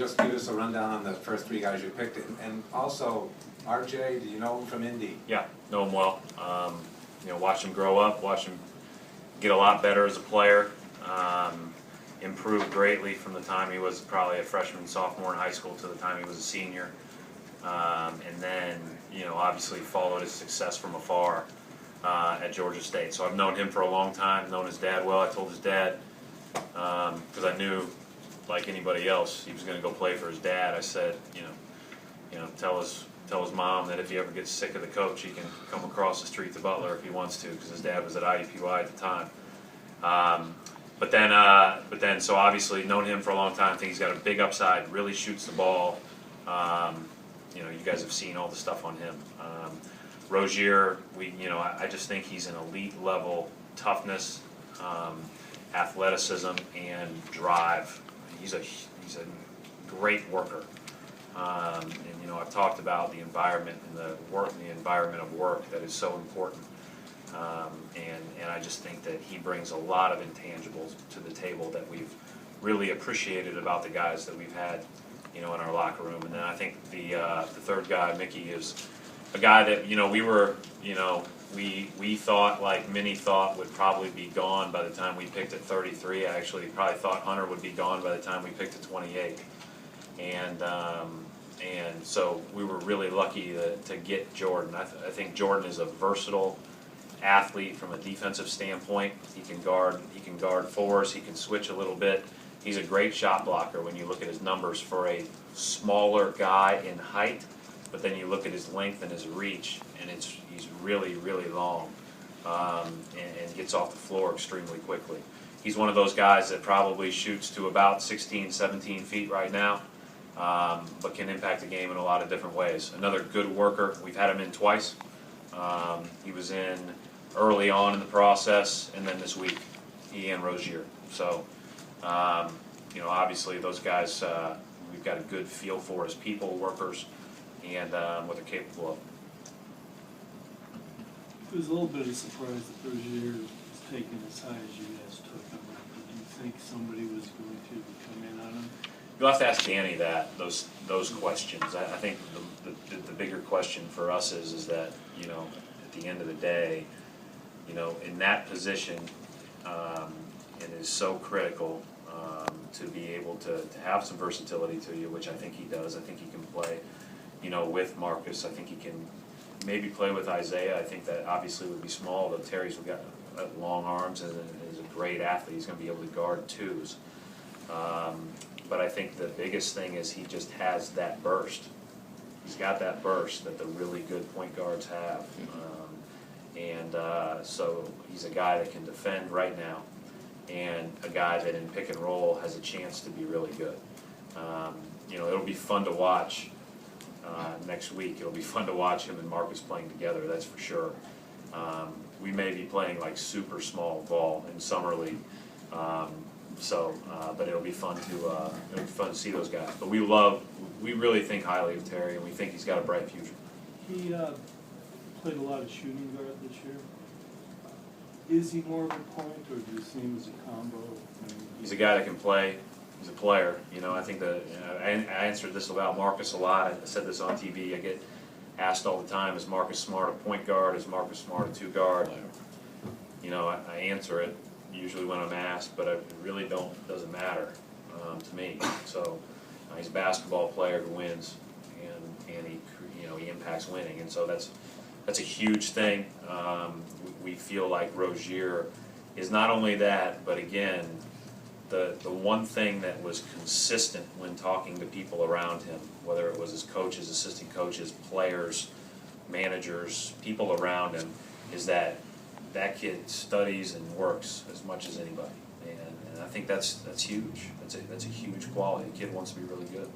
just give us a rundown on the first three guys you picked? And also, RJ, do you know him from Indy? Yeah, know him well. Watched him grow up, watched him get a lot better as a player. Improved greatly from the time he was probably a freshman, sophomore in high school to the time he was a senior. And then, obviously followed his success from afar at Georgia State. So I've known him for a long time, known his dad well. I told his dad, because I knew, like anybody else, he was going to go play for his dad. I said, tell his mom that if he ever gets sick of the coach, he can come across the street to Butler if he wants to, because his dad was at IUPUI at the time. But then, so obviously known him for a long time. I think he's got a big upside. Really shoots the ball. You guys have seen all the stuff on him. Rozier, I just think he's an elite level toughness, athleticism, and drive. He's a great worker. I've talked about the environment and the environment of work that is so important. And I just think that he brings a lot of intangibles to the table that we've really appreciated about the guys that we've had, in our locker room. And then I think the third guy, Mickey, is a guy that we thought, like many thought, would probably be gone by the time we picked at 33. I actually probably thought Hunter would be gone by the time we picked at 28. And so we were really lucky to get Jordan. I think Jordan is a versatile athlete from a defensive standpoint. He can guard fours. He can switch a little bit. He's a great shot blocker when you look at his numbers for a smaller guy in height. But then you look at his length and his reach, and he's really, really long, and gets off the floor extremely quickly. He's one of those guys that probably shoots to about 16, 17 feet right now, but can impact the game in a lot of different ways. Another good worker. We've had him in twice. He was in early on in the process, and then this week, he and Rozier. So, obviously those guys, we've got a good feel for as people, workers, and what they're capable of. It was a little bit of a surprise that Rozier was taken as high as you guys took him. Did you think somebody was going to come in on him? You'll have to ask Danny those questions. I think the bigger question for us is that, at the end of the day, in that position, it is so critical to be able to have some versatility to you, which I think he does. I think he can play, with Marcus. I think he can maybe play with Isaiah. I think that obviously would be small, though Terry's got long arms and is a great athlete. He's going to be able to guard twos. But I think the biggest thing is he just has that burst. He's got that burst that the really good point guards have. So he's a guy that can defend right now, and a guy that in pick and roll has a chance to be really good. It'll be fun to watch next week. It'll be fun to watch him and Marcus playing together, that's for sure. We may be playing like super small ball in summer league. But it'll be fun to see those guys. But we really think highly of Terry, and we think he's got a bright future. He played a lot of shooting guard this year. Is he more of a point, or do you see him as a combo? He's a guy that can play. He's a player. I think I answered this about Marcus a lot. I said this on TV. I get asked all the time, is Marcus Smart a point guard? Is Marcus Smart a two guard? I answer it usually when I'm asked, but it really doesn't matter to me. So he's a basketball player who wins, and he impacts winning, and so that's a huge thing. We feel like Rozier is not only that, but again, the one thing that was consistent when talking to people around him, whether it was his coaches, assistant coaches, players, managers, people around him, is that kid studies and works as much as anybody, and I think that's huge. That's a huge quality. The kid wants to be really good.